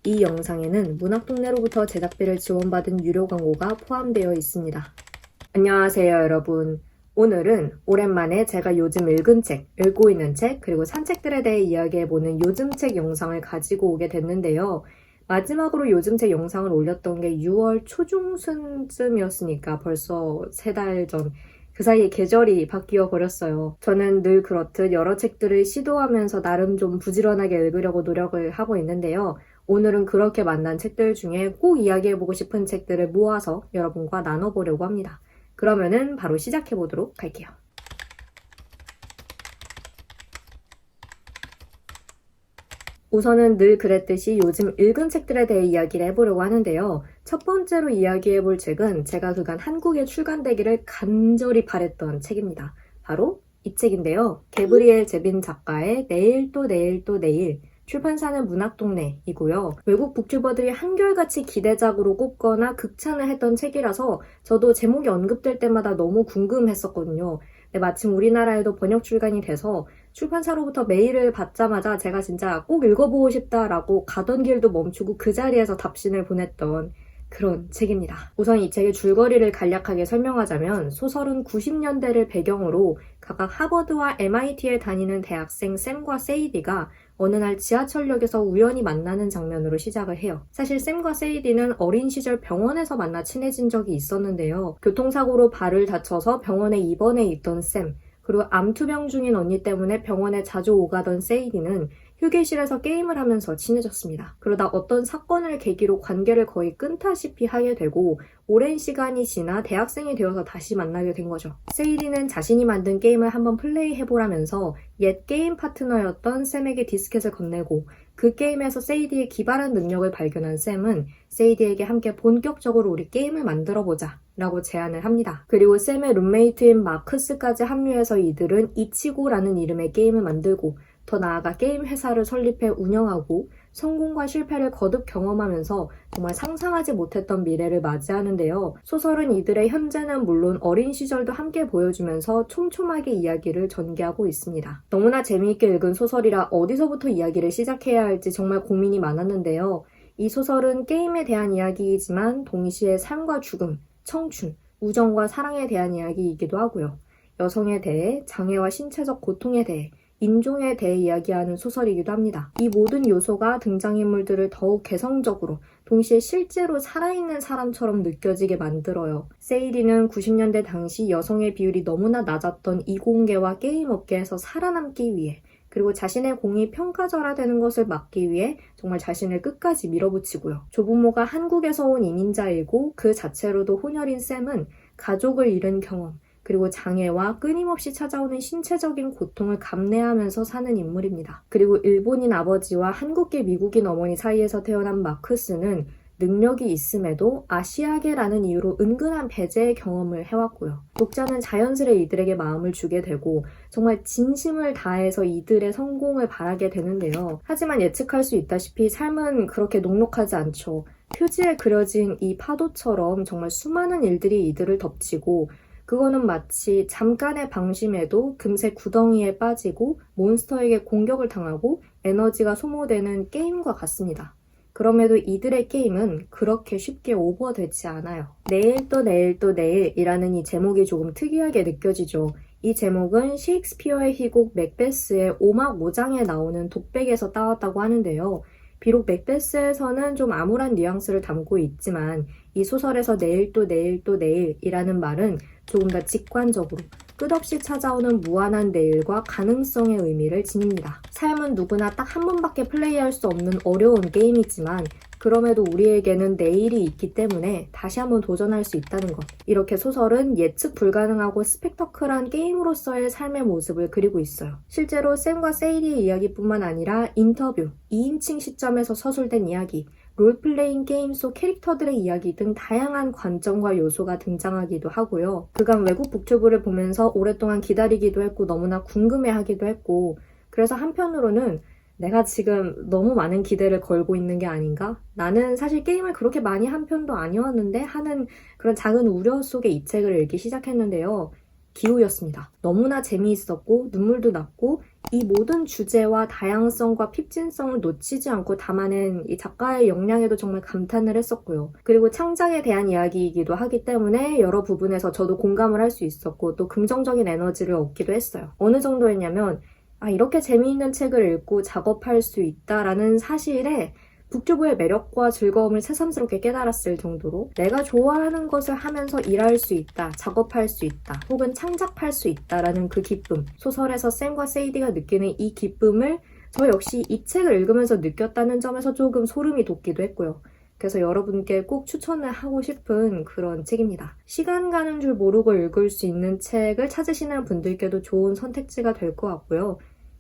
이 영상에는 문학동네로부터 제작비를 지원받은 유료 광고가 포함되어 있습니다. 안녕하세요 여러분. 오늘은 오랜만에 제가 요즘 읽은 책, 읽고 있는 책, 그리고 산 책들에 대해 이야기해보는 요즘 책 영상을 가지고 오게 됐는데요. 마지막으로 요즘 책 영상을 올렸던 게 6월 초중순쯤이었으니까 벌써 3달 전. 그 사이에 계절이 바뀌어 버렸어요. 저는 늘 그렇듯 여러 책들을 시도하면서 나름 좀 부지런하게 읽으려고 노력을 하고 있는데요. 오늘은 그렇게 만난 책들 중에 꼭 이야기해보고 싶은 책들을 모아서 여러분과 나눠보려고 합니다. 그러면은 바로 시작해보도록 할게요. 우선은 늘 그랬듯이 요즘 읽은 책들에 대해 이야기를 해보려고 하는데요. 첫 번째로 이야기해볼 책은 제가 그간 한국에 출간되기를 간절히 바랬던 책입니다. 바로 이 책인데요. 게브리엘 제빈 작가의 내일 또 내일 또 내일, 출판사는 문학동네이고요. 외국 북튜버들이 한결같이 기대작으로 꼽거나 극찬을 했던 책이라서 저도 제목이 언급될 때마다 너무 궁금했었거든요. 마침 우리나라에도 번역 출간이 돼서 출판사로부터 메일을 받자마자 제가 진짜 꼭 읽어보고 싶다라고 가던 길도 멈추고 그 자리에서 답신을 보냈던 그런 책입니다. 우선 이 책의 줄거리를 간략하게 설명하자면 소설은 90년대를 배경으로 각각 하버드와 MIT에 다니는 대학생 샘과 세이디가 어느 날 지하철역에서 우연히 만나는 장면으로 시작을 해요. 사실 샘과 세이디는 어린 시절 병원에서 만나 친해진 적이 있었는데요. 교통사고로 발을 다쳐서 병원에 입원해 있던 샘, 그리고 암투병 중인 언니 때문에 병원에 자주 오가던 세이디는 휴게실에서 게임을 하면서 친해졌습니다. 그러다 어떤 사건을 계기로 관계를 거의 끊다시피 하게 되고 오랜 시간이 지나 대학생이 되어서 다시 만나게 된 거죠. 세이디는 자신이 만든 게임을 한번 플레이해보라면서 옛 게임 파트너였던 샘에게 디스켓을 건네고 그 게임에서 세이디의 기발한 능력을 발견한 샘은 세이디에게 함께 본격적으로 우리 게임을 만들어보자 라고 제안을 합니다. 그리고 샘의 룸메이트인 마크스까지 합류해서 이들은 이치고라는 이름의 게임을 만들고 더 나아가 게임 회사를 설립해 운영하고 성공과 실패를 거듭 경험하면서 정말 상상하지 못했던 미래를 맞이하는데요. 소설은 이들의 현재는 물론 어린 시절도 함께 보여주면서 촘촘하게 이야기를 전개하고 있습니다. 너무나 재미있게 읽은 소설이라 어디서부터 이야기를 시작해야 할지 정말 고민이 많았는데요. 이 소설은 게임에 대한 이야기이지만 동시에 삶과 죽음, 청춘, 우정과 사랑에 대한 이야기이기도 하고요. 여성에 대해, 장애와 신체적 고통에 대해, 인종에 대해 이야기하는 소설이기도 합니다. 이 모든 요소가 등장인물들을 더욱 개성적으로 동시에 실제로 살아있는 사람처럼 느껴지게 만들어요. 세이디는 90년대 당시 여성의 비율이 너무나 낮았던 이공계와 게임 업계에서 살아남기 위해 그리고 자신의 공이 평가절하되는 것을 막기 위해 정말 자신을 끝까지 밀어붙이고요. 조부모가 한국에서 온 이민자이고 그 자체로도 혼혈인 샘은 가족을 잃은 경험, 그리고 장애와 끊임없이 찾아오는 신체적인 고통을 감내하면서 사는 인물입니다. 그리고 일본인 아버지와 한국계 미국인 어머니 사이에서 태어난 마크스는 능력이 있음에도 아시아계라는 이유로 은근한 배제의 경험을 해왔고요. 독자는 자연스레 이들에게 마음을 주게 되고 정말 진심을 다해서 이들의 성공을 바라게 되는데요. 하지만 예측할 수 있다시피 삶은 그렇게 녹록하지 않죠. 표지에 그려진 이 파도처럼 정말 수많은 일들이 이들을 덮치고 그거는 마치 잠깐의 방심에도 금세 구덩이에 빠지고 몬스터에게 공격을 당하고 에너지가 소모되는 게임과 같습니다. 그럼에도 이들의 게임은 그렇게 쉽게 오버되지 않아요. 내일 또 내일 또 내일이라는 이 제목이 조금 특이하게 느껴지죠. 이 제목은 셰익스피어의 희곡 맥베스의 5막 5장에 나오는 독백에서 따왔다고 하는데요. 비록 맥베스에서는 좀 암울한 뉘앙스를 담고 있지만 이 소설에서 내일 또 내일 또 내일이라는 말은 조금 더 직관적으로 끝없이 찾아오는 무한한 내일과 가능성의 의미를 지닙니다. 삶은 누구나 딱 한 번밖에 플레이할 수 없는 어려운 게임이지만 그럼에도 우리에게는 내일이 있기 때문에 다시 한번 도전할 수 있다는 것. 이렇게 소설은 예측 불가능하고 스펙터클한 게임으로서의 삶의 모습을 그리고 있어요. 실제로 샘과 세이디의 이야기뿐만 아니라 인터뷰, 2인칭 시점에서 서술된 이야기, 롤플레잉 게임 속 캐릭터들의 이야기 등 다양한 관점과 요소가 등장하기도 하고요. 그간 외국 북튜브를 보면서 오랫동안 기다리기도 했고 너무나 궁금해하기도 했고 그래서 한편으로는 내가 지금 너무 많은 기대를 걸고 있는 게 아닌가? 나는 사실 게임을 그렇게 많이 한 편도 아니었는데 하는 그런 작은 우려 속에 이 책을 읽기 시작했는데요. 기우였습니다. 너무나 재미있었고 눈물도 났고 이 모든 주제와 다양성과 핍진성을 놓치지 않고 담아낸 이 작가의 역량에도 정말 감탄을 했었고요. 그리고 창작에 대한 이야기이기도 하기 때문에 여러 부분에서 저도 공감을 할 수 있었고 또 긍정적인 에너지를 얻기도 했어요. 어느 정도였냐면 이렇게 재미있는 책을 읽고 작업할 수 있다라는 사실에 북튜브의 매력과 즐거움을 새삼스럽게 깨달았을 정도로 내가 좋아하는 것을 하면서 일할 수 있다, 작업할 수 있다, 혹은 창작할 수 있다라는 그 기쁨, 소설에서 샘과 세이디가 느끼는 이 기쁨을 저 역시 이 책을 읽으면서 느꼈다는 점에서 조금 소름이 돋기도 했고요. 그래서 여러분께 꼭 추천을 하고 싶은 그런 책입니다. 시간 가는 줄 모르고 읽을 수 있는 책을 찾으시는 분들께도 좋은 선택지가 될 것 같고요.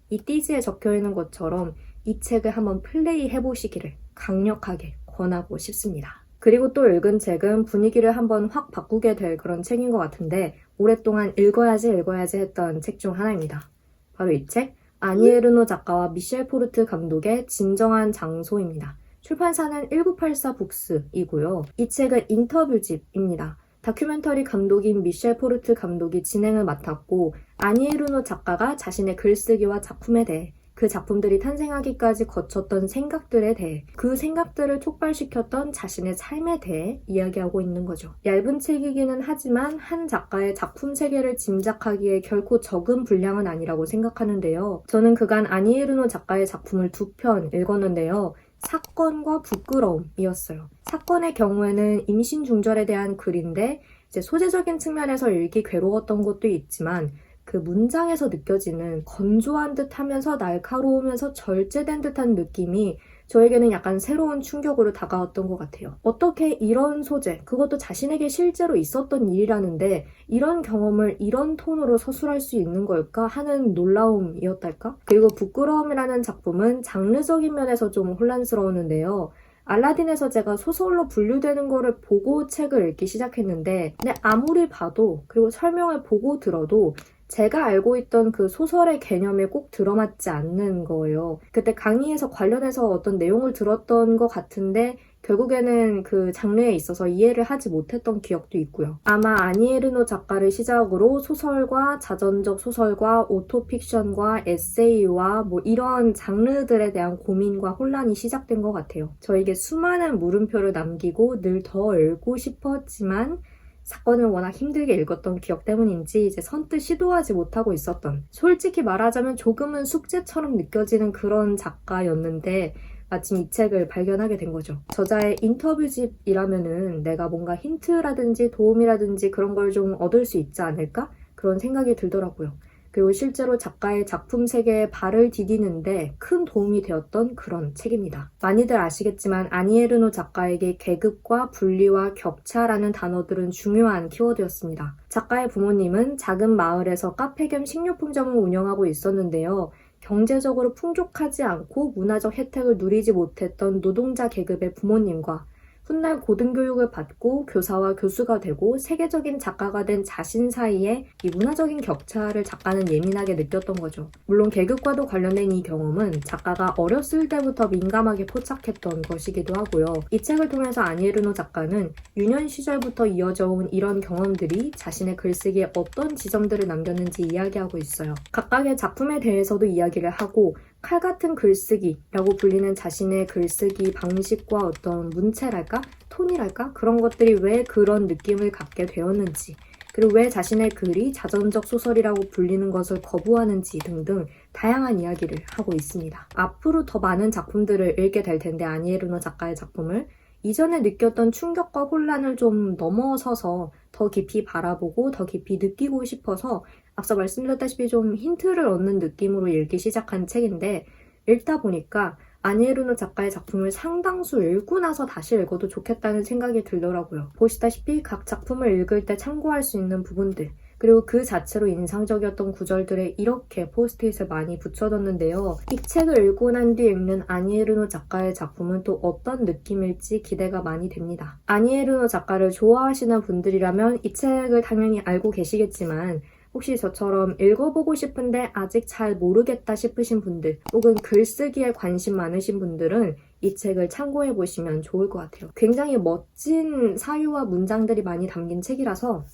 이 띠지에 적혀있는 것처럼 이 책을 한번 플레이해보시기를 강력하게 권하고 싶습니다. 그리고 또 읽은 책은 분위기를 한번 확 바꾸게 될 그런 책인 것 같은데 오랫동안 읽어야지 했던 책 중 하나입니다. 바로 이 책, 아니 에르노 작가와 미셸 포르트 감독의 진정한 장소입니다. 출판사는 1984 북스이고요. 이 책은 인터뷰집입니다. 다큐멘터리 감독인 미셸 포르트 감독이 진행을 맡았고 아니 에르노 작가가 자신의 글쓰기와 작품에 대해 그 작품들이 탄생하기까지 거쳤던 생각들에 대해 그 생각들을 촉발시켰던 자신의 삶에 대해 이야기하고 있는 거죠. 얇은 책이기는 하지만 한 작가의 작품 세계를 짐작하기에 결코 적은 분량은 아니라고 생각하는데요. 저는 그간 아니 에르노 작가의 작품을 2편 읽었는데요. 사건과 부끄러움이었어요. 사건의 경우에는 임신 중절에 대한 글인데 이제 소재적인 측면에서 읽기 괴로웠던 것도 있지만 그 문장에서 느껴지는 건조한 듯 하면서 날카로우면서 절제된 듯한 느낌이 저에게는 약간 새로운 충격으로 다가왔던 것 같아요. 어떻게 이런 소재, 그것도 자신에게 실제로 있었던 일이라는데 이런 경험을 이런 톤으로 서술할 수 있는 걸까 하는 놀라움이었달까? 그리고 부끄러움이라는 작품은 장르적인 면에서 좀 혼란스러웠는데요. 알라딘에서 제가 소설로 분류되는 거를 보고 책을 읽기 시작했는데 근데 아무리 봐도 그리고 설명을 보고 들어도 제가 알고 있던 그 소설의 개념에 꼭 들어맞지 않는 거예요. 그때 강의에서 관련해서 어떤 내용을 들었던 것 같은데 결국에는 그 장르에 있어서 이해를 하지 못했던 기억도 있고요. 아마 아니 에르노 작가를 시작으로 소설과 자전적 소설과 오토픽션과 에세이와 뭐 이런 장르들에 대한 고민과 혼란이 시작된 것 같아요. 저에게 수많은 물음표를 남기고 늘 더 읽고 싶었지만 사건을 워낙 힘들게 읽었던 기억 때문인지 이제 선뜻 시도하지 못하고 있었던, 솔직히 말하자면 조금은 숙제처럼 느껴지는 그런 작가였는데 마침 이 책을 발견하게 된 거죠. 저자의 인터뷰집이라면은 내가 뭔가 힌트라든지 도움이라든지 그런 걸 좀 얻을 수 있지 않을까? 그런 생각이 들더라고요. 그리고 실제로 작가의 작품 세계에 발을 디디는데 큰 도움이 되었던 그런 책입니다. 많이들 아시겠지만 아니 에르노 작가에게 계급과 분리와 격차라는 단어들은 중요한 키워드였습니다. 작가의 부모님은 작은 마을에서 카페 겸 식료품점을 운영하고 있었는데요. 경제적으로 풍족하지 않고 문화적 혜택을 누리지 못했던 노동자 계급의 부모님과 훗날 고등교육을 받고 교사와 교수가 되고 세계적인 작가가 된 자신 사이에 이 문화적인 격차를 작가는 예민하게 느꼈던 거죠. 물론 계급과도 관련된 이 경험은 작가가 어렸을 때부터 민감하게 포착했던 것이기도 하고요. 이 책을 통해서 아니 에르노 작가는 유년 시절부터 이어져 온 이런 경험들이 자신의 글쓰기에 어떤 지점들을 남겼는지 이야기하고 있어요. 각각의 작품에 대해서도 이야기를 하고 칼 같은 글쓰기라고 불리는 자신의 글쓰기 방식과 어떤 문체랄까? 톤이랄까? 그런 것들이 왜 그런 느낌을 갖게 되었는지, 그리고 왜 자신의 글이 자전적 소설이라고 불리는 것을 거부하는지 등등 다양한 이야기를 하고 있습니다. 앞으로 더 많은 작품들을 읽게 될 텐데 아니 에르노 작가의 작품을 이전에 느꼈던 충격과 혼란을 좀 넘어서서 더 깊이 바라보고 더 깊이 느끼고 싶어서 앞서 말씀드렸다시피 좀 힌트를 얻는 느낌으로 읽기 시작한 책인데 읽다 보니까 아니 에르노 작가의 작품을 상당수 읽고 나서 다시 읽어도 좋겠다는 생각이 들더라고요. 보시다시피 각 작품을 읽을 때 참고할 수 있는 부분들 그리고 그 자체로 인상적이었던 구절들에 이렇게 포스트잇을 많이 붙여뒀는데요. 이 책을 읽고 난 뒤 읽는 아니 에르노 작가의 작품은 또 어떤 느낌일지 기대가 많이 됩니다. 아니 에르노 작가를 좋아하시는 분들이라면 이 책을 당연히 알고 계시겠지만 혹시 저처럼 읽어보고 싶은데 아직 잘 모르겠다 싶으신 분들 혹은 글쓰기에 관심 많으신 분들은 이 책을 참고해보시면 좋을 것 같아요. 굉장히 멋진 사유와 문장들이 많이 담긴 책이라서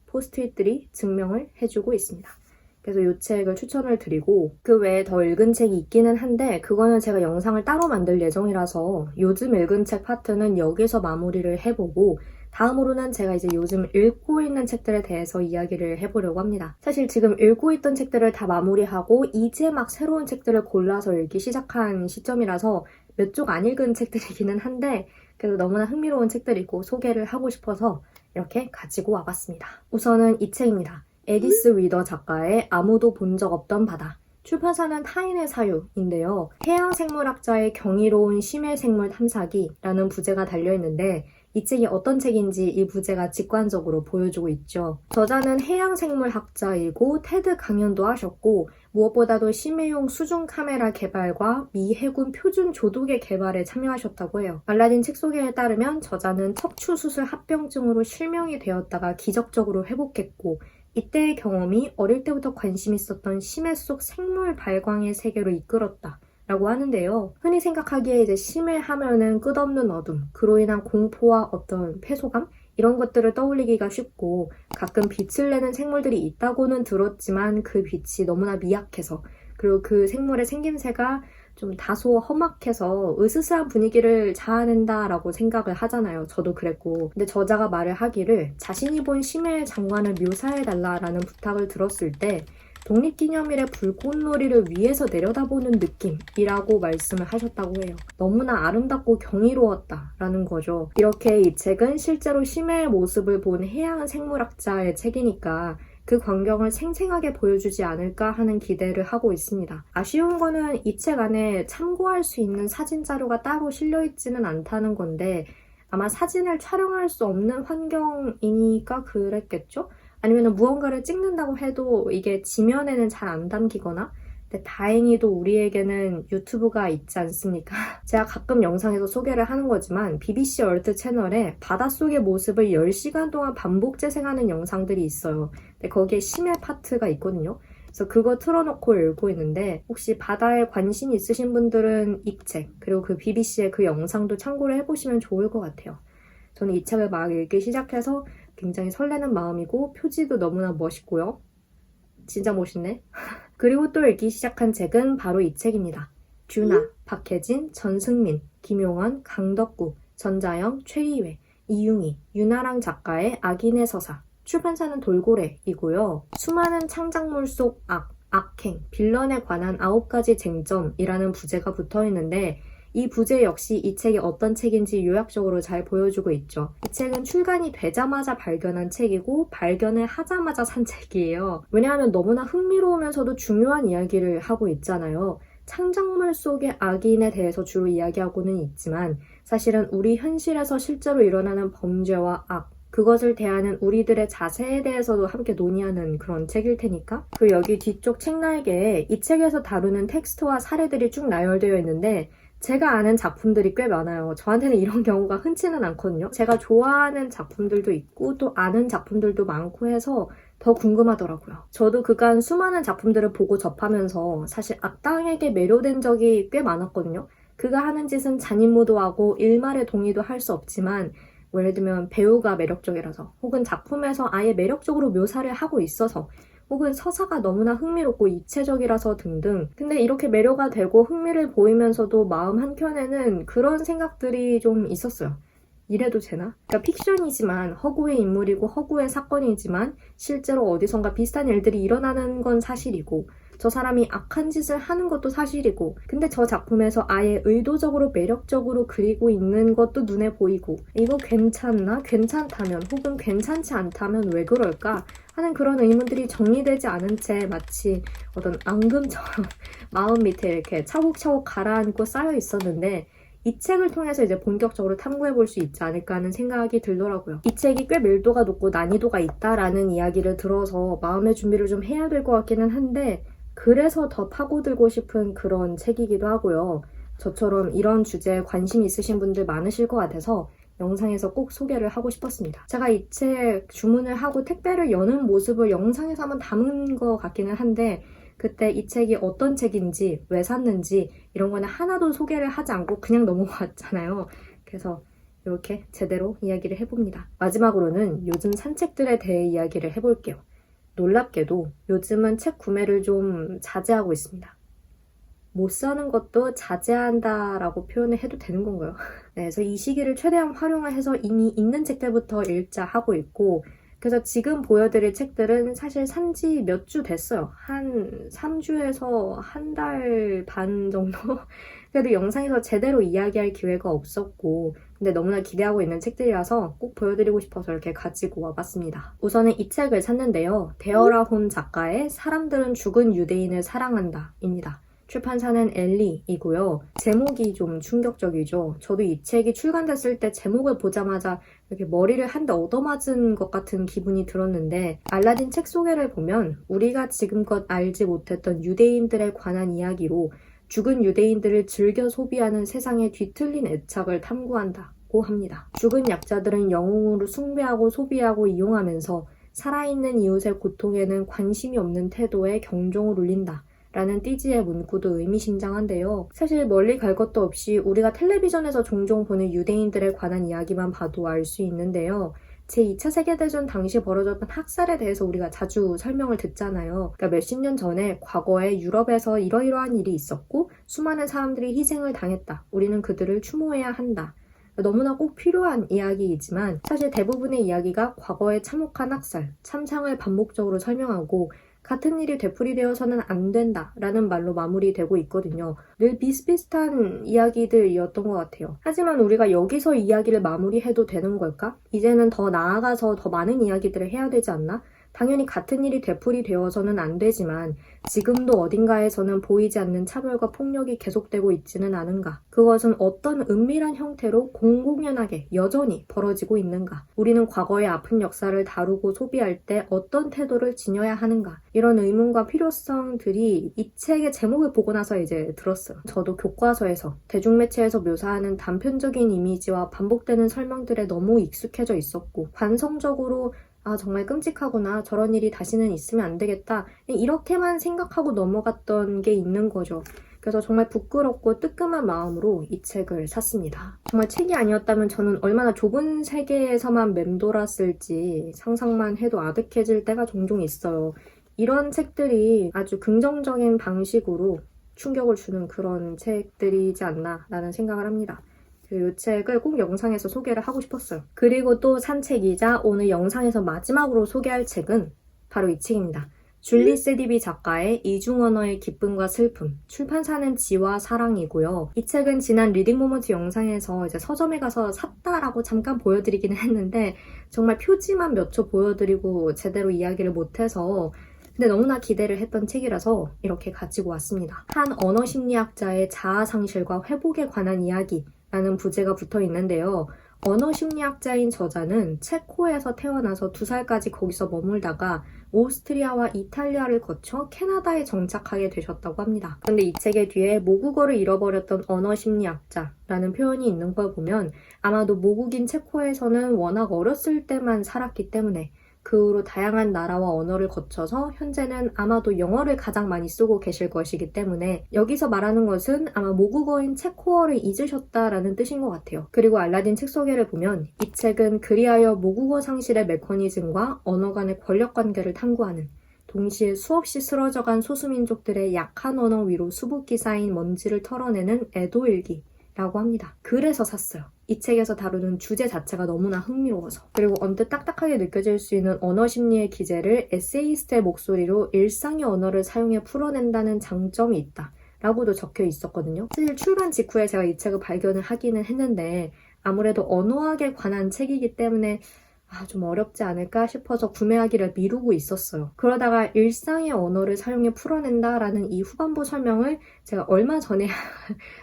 포스트잇들이 증명을 해주고 있습니다. 그래서 이 책을 추천을 드리고 그 외에 더 읽은 책이 있기는 한데 그거는 제가 영상을 따로 만들 예정이라서 요즘 읽은 책 파트는 여기서 마무리를 해보고 다음으로는 제가 이제 요즘 읽고 있는 책들에 대해서 이야기를 해보려고 합니다. 사실 지금 읽고 있던 책들을 다 마무리하고 이제 막 새로운 책들을 골라서 읽기 시작한 시점이라서 몇 쪽 안 읽은 책들이기는 한데 그래도 너무나 흥미로운 책들이고 소개를 하고 싶어서 이렇게 가지고 와봤습니다. 우선은 이 책입니다. 에디스 위더 작가의 아무도 본 적 없던 바다. 출판사는 타인의 사유인데요. 해양생물학자의 경이로운 심해생물 탐사기라는 부제가 달려있는데 이 책이 어떤 책인지 이 부제가 직관적으로 보여주고 있죠. 저자는 해양생물학자이고 테드 강연도 하셨고 무엇보다도 심해용 수중 카메라 개발과 미 해군 표준 조도개 개발에 참여하셨다고 해요. 알라딘 책 소개에 따르면 저자는 척추수술 합병증으로 실명이 되었다가 기적적으로 회복했고 이때의 경험이 어릴 때부터 관심 있었던 심해 속 생물 발광의 세계로 이끌었다. 라고 하는데요. 흔히 생각하기에 이제 심해 하면은 끝없는 어둠, 그로 인한 공포와 어떤 패소감? 이런 것들을 떠올리기가 쉽고 가끔 빛을 내는 생물들이 있다고는 들었지만 그 빛이 너무나 미약해서 그리고 그 생물의 생김새가 좀 다소 험악해서 으스스한 분위기를 자아낸다라고 생각을 하잖아요. 저도 그랬고. 근데 저자가 말을 하기를 자신이 본 심해의 장관을 묘사해달라라는 부탁을 들었을 때 독립기념일의 불꽃놀이를 위에서 내려다보는 느낌이라고 말씀을 하셨다고 해요. 너무나 아름답고 경이로웠다라는 거죠. 이렇게 이 책은 실제로 심해의 모습을 본 해양 생물학자의 책이니까 그 광경을 생생하게 보여주지 않을까 하는 기대를 하고 있습니다. 아쉬운 거는 이 책 안에 참고할 수 있는 사진 자료가 따로 실려있지는 않다는 건데 아마 사진을 촬영할 수 없는 환경이니까 그랬겠죠? 아니면 무언가를 찍는다고 해도 이게 지면에는 잘 안 담기거나 근데 다행히도 우리에게는 유튜브가 있지 않습니까? 제가 가끔 영상에서 소개를 하는 거지만 BBC 얼트 채널에 바닷속의 모습을 10시간 동안 반복 재생하는 영상들이 있어요. 근데 거기에 심해 파트가 있거든요. 그래서 그거 틀어놓고 읽고 있는데 혹시 바다에 관심 있으신 분들은 이 책 그리고 그 BBC의 그 영상도 참고를 해보시면 좋을 것 같아요. 저는 이 책을 막 읽기 시작해서 굉장히 설레는 마음이고 표지도 너무나 멋있고요. 진짜 멋있네. 그리고 또 읽기 시작한 책은 바로 이 책입니다. 듀나, 박혜진, 전승민, 김용원, 강덕구, 전자영, 최희회, 이융희, 윤아랑 작가의 악인의 서사. 출판사는 돌고래이고요. 수많은 창작물 속 악행, 빌런에 관한 9가지 쟁점이라는 부제가 붙어있는데 이 부제 역시 이 책이 어떤 책인지 요약적으로 잘 보여주고 있죠. 이 책은 출간이 되자마자 발견한 책이고 발견을 하자마자 산 책이에요. 왜냐하면 너무나 흥미로우면서도 중요한 이야기를 하고 있잖아요. 창작물 속의 악인에 대해서 주로 이야기하고는 있지만 사실은 우리 현실에서 실제로 일어나는 범죄와 악, 그것을 대하는 우리들의 자세에 대해서도 함께 논의하는 그런 책일 테니까 그 여기 뒤쪽 책날개에 이 책에서 다루는 텍스트와 사례들이 쭉 나열되어 있는데 제가 아는 작품들이 꽤 많아요. 저한테는 이런 경우가 흔치는 않거든요. 제가 좋아하는 작품들도 있고 또 아는 작품들도 많고 해서 더 궁금하더라고요. 저도 그간 수많은 작품들을 보고 접하면서 사실 악당에게 매료된 적이 꽤 많았거든요. 그가 하는 짓은 잔인무도하고 일말의 동의도 할 수 없지만 예를 들면 배우가 매력적이라서 혹은 작품에서 아예 매력적으로 묘사를 하고 있어서 혹은 서사가 너무나 흥미롭고 입체적이라서 등등. 근데 이렇게 매료가 되고 흥미를 보이면서도 마음 한켠에는 그런 생각들이 좀 있었어요. 이래도 되나? 그러니까 픽션이지만 허구의 인물이고 허구의 사건이지만 실제로 어디선가 비슷한 일들이 일어나는 건 사실이고 저 사람이 악한 짓을 하는 것도 사실이고 근데 저 작품에서 아예 의도적으로 매력적으로 그리고 있는 것도 눈에 보이고 이거 괜찮나? 괜찮다면 혹은 괜찮지 않다면 왜 그럴까? 하는 그런 의문들이 정리되지 않은 채 마치 어떤 앙금처럼 마음 밑에 이렇게 차곡차곡 가라앉고 쌓여 있었는데 이 책을 통해서 이제 본격적으로 탐구해 볼 수 있지 않을까 하는 생각이 들더라고요. 이 책이 꽤 밀도가 높고 난이도가 있다라는 이야기를 들어서 마음의 준비를 좀 해야 될 것 같기는 한데 그래서 더 파고들고 싶은 그런 책이기도 하고요. 저처럼 이런 주제에 관심 있으신 분들 많으실 것 같아서 영상에서 꼭 소개를 하고 싶었습니다. 제가 이 책 주문을 하고 택배를 여는 모습을 영상에서 한번 담은 것 같기는 한데 그때 이 책이 어떤 책인지, 왜 샀는지 이런 거는 하나도 소개를 하지 않고 그냥 넘어갔잖아요. 그래서 이렇게 제대로 이야기를 해봅니다. 마지막으로는 요즘 산책들에 대해 이야기를 해볼게요. 놀랍게도 요즘은 책 구매를 좀 자제하고 있습니다. 못 사는 것도 자제한다라고 표현을 해도 되는 건가요? 네, 그래서 이 시기를 최대한 활용을 해서 이미 있는 책들부터 읽자 하고 있고, 그래서 지금 보여드릴 책들은 사실 산지 몇 주 됐어요. 한 3주에서 한 달 반 정도? 그래도 영상에서 제대로 이야기할 기회가 없었고, 근데 너무나 기대하고 있는 책들이라서 꼭 보여드리고 싶어서 이렇게 가지고 와봤습니다. 우선은 이 책을 샀는데요. 데어라 혼 작가의 사람들은 죽은 유대인을 사랑한다 입니다. 출판사는 엘리이고요. 제목이 좀 충격적이죠. 저도 이 책이 출간됐을 때 제목을 보자마자 이렇게 머리를 한 대 얻어맞은 것 같은 기분이 들었는데, 알라딘 책 소개를 보면 우리가 지금껏 알지 못했던 유대인들에 관한 이야기로 죽은 유대인들을 즐겨 소비하는 세상의 뒤틀린 애착을 탐구한다고 합니다. 죽은 약자들은 영웅으로 숭배하고 소비하고 이용하면서 살아있는 이웃의 고통에는 관심이 없는 태도에 경종을 울린다 라는 띠지의 문구도 의미심장한데요. 사실 멀리 갈 것도 없이 우리가 텔레비전에서 종종 보는 유대인들에 관한 이야기만 봐도 알 수 있는데요. 제2차 세계대전 당시 벌어졌던 학살에 대해서 우리가 자주 설명을 듣잖아요. 그러니까 몇십 년 전에 과거에 유럽에서 이러이러한 일이 있었고 수많은 사람들이 희생을 당했다. 우리는 그들을 추모해야 한다. 너무나 꼭 필요한 이야기이지만 사실 대부분의 이야기가 과거의 참혹한 학살, 참상을 반복적으로 설명하고 같은 일이 되풀이되어서는 안 된다라는 말로 마무리되고 있거든요. 늘 비슷비슷한 이야기들이었던 것 같아요. 하지만 우리가 여기서 이야기를 마무리해도 되는 걸까? 이제는 더 나아가서 더 많은 이야기들을 해야 되지 않나? 당연히 같은 일이 되풀이되어서는 안 되지만 지금도 어딘가에서는 보이지 않는 차별과 폭력이 계속되고 있지는 않은가? 그것은 어떤 은밀한 형태로 공공연하게 여전히 벌어지고 있는가? 우리는 과거의 아픈 역사를 다루고 소비할 때 어떤 태도를 지녀야 하는가? 이런 의문과 필요성들이 이 책의 제목을 보고 나서 이제 들었어요. 저도 교과서에서 대중매체에서 묘사하는 단편적인 이미지와 반복되는 설명들에 너무 익숙해져 있었고 관성적으로 정말 끔찍하구나. 저런 일이 다시는 있으면 안 되겠다. 이렇게만 생각하고 넘어갔던 게 있는 거죠. 그래서 정말 부끄럽고 뜨끔한 마음으로 이 책을 샀습니다. 정말 책이 아니었다면 저는 얼마나 좁은 세계에서만 맴돌았을지 상상만 해도 아득해질 때가 종종 있어요. 이런 책들이 아주 긍정적인 방식으로 충격을 주는 그런 책들이지 않나 라는 생각을 합니다. 이 책을 꼭 영상에서 소개를 하고 싶었어요. 그리고 또 산 책이자 오늘 영상에서 마지막으로 소개할 책은 바로 이 책입니다. 줄리 세디비 작가의 이중 언어의 기쁨과 슬픔, 출판사는 지와 사랑이고요. 이 책은 지난 리딩 모먼트 영상에서 이제 서점에 가서 샀다라고 잠깐 보여드리기는 했는데 정말 표지만 몇 초 보여드리고 제대로 이야기를 못해서 근데 너무나 기대를 했던 책이라서 이렇게 가지고 왔습니다. 한 언어 심리학자의 자아 상실과 회복에 관한 이야기 라는 부제가 붙어 있는데요. 언어 심리학자인 저자는 체코에서 태어나서 2살까지 거기서 머물다가 오스트리아와 이탈리아를 거쳐 캐나다에 정착하게 되셨다고 합니다. 그런데 이 책의 뒤에 모국어를 잃어버렸던 언어 심리학자라는 표현이 있는 걸 보면 아마도 모국인 체코에서는 워낙 어렸을 때만 살았기 때문에 그 후로 다양한 나라와 언어를 거쳐서 현재는 아마도 영어를 가장 많이 쓰고 계실 것이기 때문에 여기서 말하는 것은 아마 모국어인 체코어를 잊으셨다라는 뜻인 것 같아요. 그리고 알라딘 책 소개를 보면 이 책은 그리하여 모국어 상실의 메커니즘과 언어 간의 권력 관계를 탐구하는 동시에 수없이 쓰러져간 소수민족들의 약한 언어 위로 수북기 쌓인 먼지를 털어내는 애도일기 라고 합니다. 그래서 샀어요. 이 책에서 다루는 주제 자체가 너무나 흥미로워서. 그리고 언뜻 딱딱하게 느껴질 수 있는 언어 심리의 기제를 에세이스트의 목소리로 일상의 언어를 사용해 풀어낸다는 장점이 있다 라고도 적혀 있었거든요. 사실 출간 직후에 제가 이 책을 발견을 하기는 했는데 아무래도 언어학에 관한 책이기 때문에 좀 어렵지 않을까 싶어서 구매하기를 미루고 있었어요. 그러다가 일상의 언어를 사용해 풀어낸다라는 이 후반부 설명을 제가 얼마 전에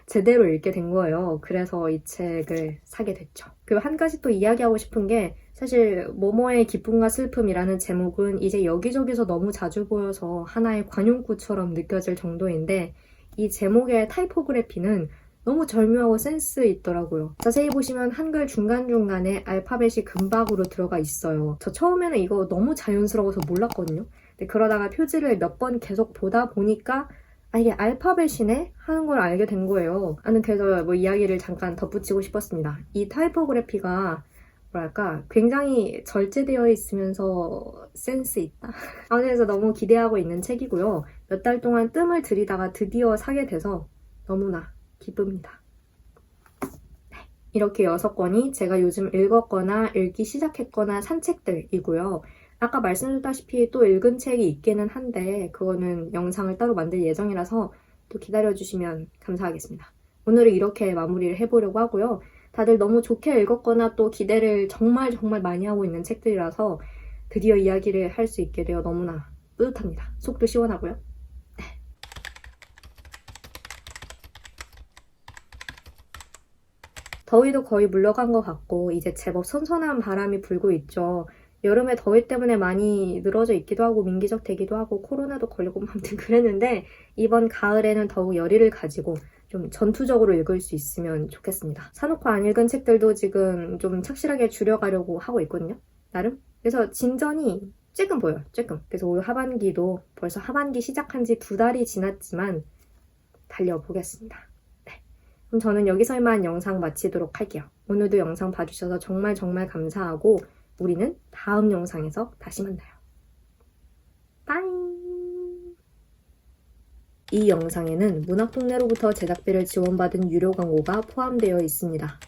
제대로 읽게 된 거예요. 그래서 이 책을 사게 됐죠. 그리고 한 가지 또 이야기하고 싶은 게 사실 뭐뭐의 기쁨과 슬픔이라는 제목은 이제 여기저기서 너무 자주 보여서 하나의 관용구처럼 느껴질 정도인데 이 제목의 타이포그래피는 너무 절묘하고 센스 있더라고요. 자세히 보시면 한글 중간중간에 알파벳이 금박으로 들어가 있어요. 저 처음에는 이거 너무 자연스러워서 몰랐거든요. 근데 그러다가 표지를 몇 번 계속 보다 보니까 아, 이게 알파벳이네? 하는 걸 알게 된 거예요. 나는 그래서 뭐 이야기를 잠깐 덧붙이고 싶었습니다. 이 타이포그래피가 뭐랄까 굉장히 절제되어 있으면서 센스 있다. 그래서 너무 기대하고 있는 책이고요. 몇 달 동안 뜸을 들이다가 드디어 사게 돼서 너무나 기쁩니다. 이렇게 6권이 제가 요즘 읽었거나 읽기 시작했거나 산 책들이고요. 아까 말씀드렸다시피 또 읽은 책이 있기는 한데 그거는 영상을 따로 만들 예정이라서 또 기다려주시면 감사하겠습니다. 오늘은 이렇게 마무리를 해보려고 하고요. 다들 너무 좋게 읽었거나 또 기대를 정말 많이 하고 있는 책들이라서 드디어 이야기를 할 수 있게 되어 너무나 뿌듯합니다. 속도 시원하고요. 더위도 거의 물러간 것 같고 이제 제법 선선한 바람이 불고 있죠. 여름에 더위 때문에 많이 늘어져 있기도 하고 민기적 되기도 하고 코로나도 걸리고 아무튼 그랬는데 이번 가을에는 더욱 열의를 가지고 좀 전투적으로 읽을 수 있으면 좋겠습니다. 사놓고 안 읽은 책들도 지금 좀 착실하게 줄여가려고 하고 있거든요. 나름. 그래서 진전이 조금 보여요. 조금. 그래서 올 하반기도 벌써 하반기 시작한 지 2달이 지났지만 달려보겠습니다. 그럼 저는 여기서 이만 영상 마치도록 할게요. 오늘도 영상 봐주셔서 정말 감사하고 우리는 다음 영상에서 다시 만나요. 빠이! 이 영상에는 문학동네로부터 제작비를 지원받은 유료 광고가 포함되어 있습니다.